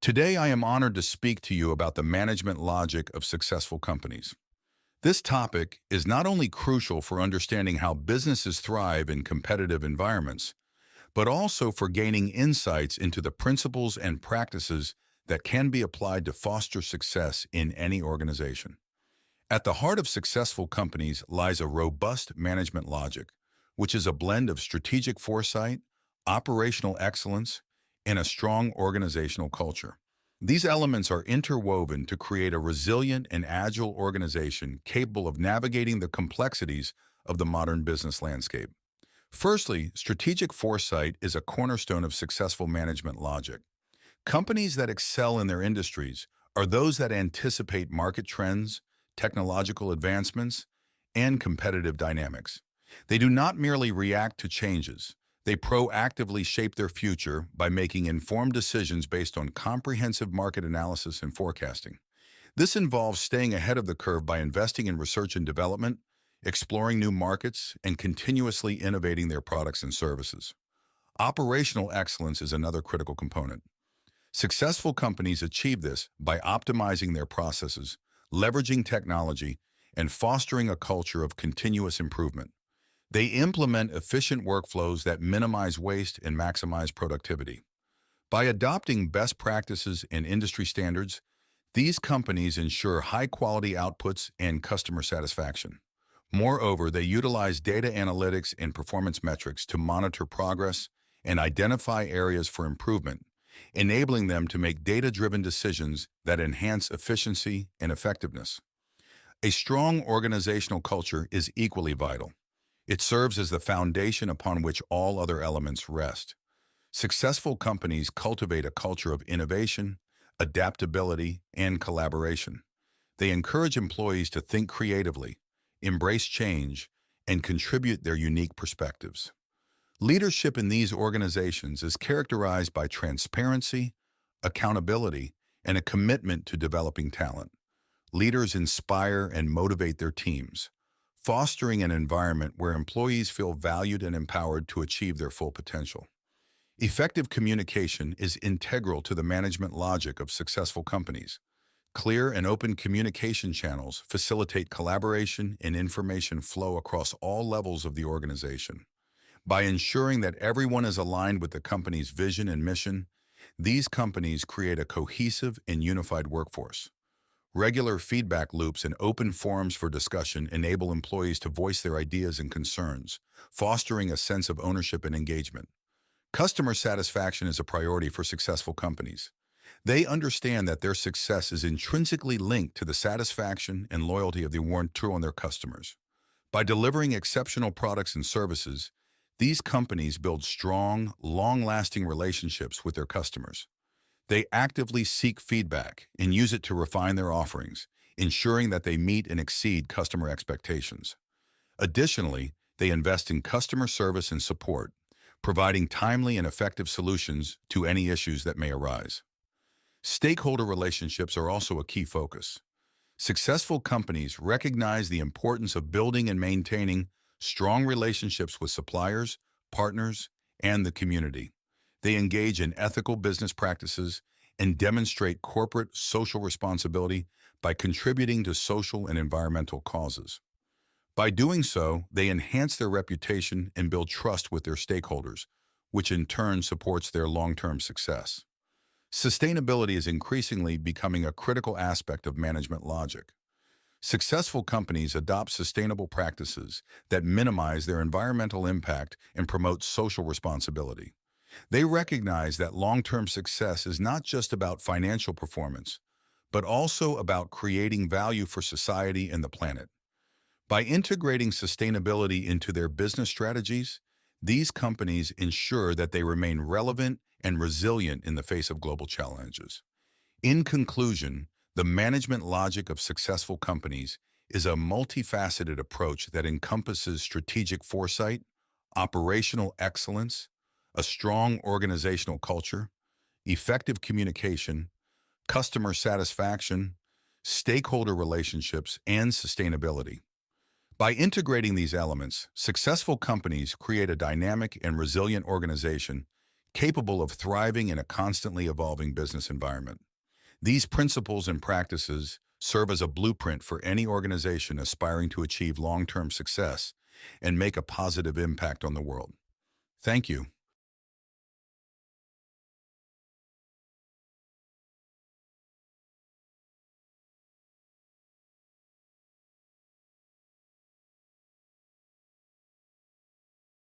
Today, I am honored to speak to you about the management logic of successful companies. This topic is not only crucial for understanding how businesses thrive in competitive environments, but also for gaining insights into the principles and practices that can be applied to foster success in any organization. At the heart of successful companies lies a robust management logic, which is a blend of strategic foresight, operational excellence, and a strong organizational culture. These elements are interwoven to create a resilient and agile organization capable of navigating the complexities of the modern business landscape. Firstly, strategic foresight is a cornerstone of successful management logic. Companies that excel in their industries are those that anticipate market trends, technological advancements, and competitive dynamics. They do not merely react to changes. They proactively shape their future by making informed decisions based on comprehensive market analysis and forecasting. This involves staying ahead of the curve by investing in research and development, exploring new markets, and continuously innovating their products and services. Operational excellence is another critical component. Successful companies achieve this by optimizing their processes, leveraging technology, and fostering a culture of continuous improvement. They implement efficient workflows that minimize waste and maximize productivity. By adopting best practices and industry standards, these companies ensure high-quality outputs and customer satisfaction. Moreover, they utilize data analytics and performance metrics to monitor progress and identify areas for improvement, enabling them to make data-driven decisions that enhance efficiency and effectiveness. A strong organizational culture is equally vital. It serves as the foundation upon which all other elements rest. Successful companies cultivate a culture of innovation, adaptability, and collaboration. They encourage employees to think creatively, embrace change, and contribute their unique perspectives. Leadership in these organizations is characterized by transparency, accountability, and a commitment to developing talent. Leaders inspire and motivate their teams, fostering an environment where employees feel valued and empowered to achieve their full potential. Effective communication is integral to the management logic of successful companies. Clear and open communication channels facilitate collaboration and information flow across all levels of the organization. By ensuring that everyone is aligned with the company's vision and mission, these companies create a cohesive and unified workforce. Regular feedback loops and open forums for discussion enable employees to voice their ideas and concerns, fostering a sense of ownership and engagement. Customer satisfaction is a priority for successful companies. They understand that their success is intrinsically linked to the satisfaction and loyalty of the warrantor on their customers. By delivering exceptional products and services, these companies build strong, long-lasting relationships with their customers. They actively seek feedback and use it to refine their offerings, ensuring that they meet and exceed customer expectations. Additionally, they invest in customer service and support, providing timely and effective solutions to any issues that may arise. Stakeholder relationships are also a key focus. Successful companies recognize the importance of building and maintaining strong relationships with suppliers, partners, and the community. They engage in ethical business practices and demonstrate corporate social responsibility by contributing to social and environmental causes. By doing so, they enhance their reputation and build trust with their stakeholders, which in turn supports their long-term success. Sustainability is increasingly becoming a critical aspect of management logic. Successful companies adopt sustainable practices that minimize their environmental impact and promote social responsibility. They recognize that long-term success is not just about financial performance, but also about creating value for society and the planet. By integrating sustainability into their business strategies, these companies ensure that they remain relevant and resilient in the face of global challenges. In conclusion, the management logic of successful companies is a multifaceted approach that encompasses strategic foresight, operational excellence, a strong organizational culture, effective communication, customer satisfaction, stakeholder relationships, and sustainability. By integrating these elements, successful companies create a dynamic and resilient organization capable of thriving in a constantly evolving business environment. These principles and practices serve as a blueprint for any organization aspiring to achieve long-term success and make a positive impact on the world. Thank you.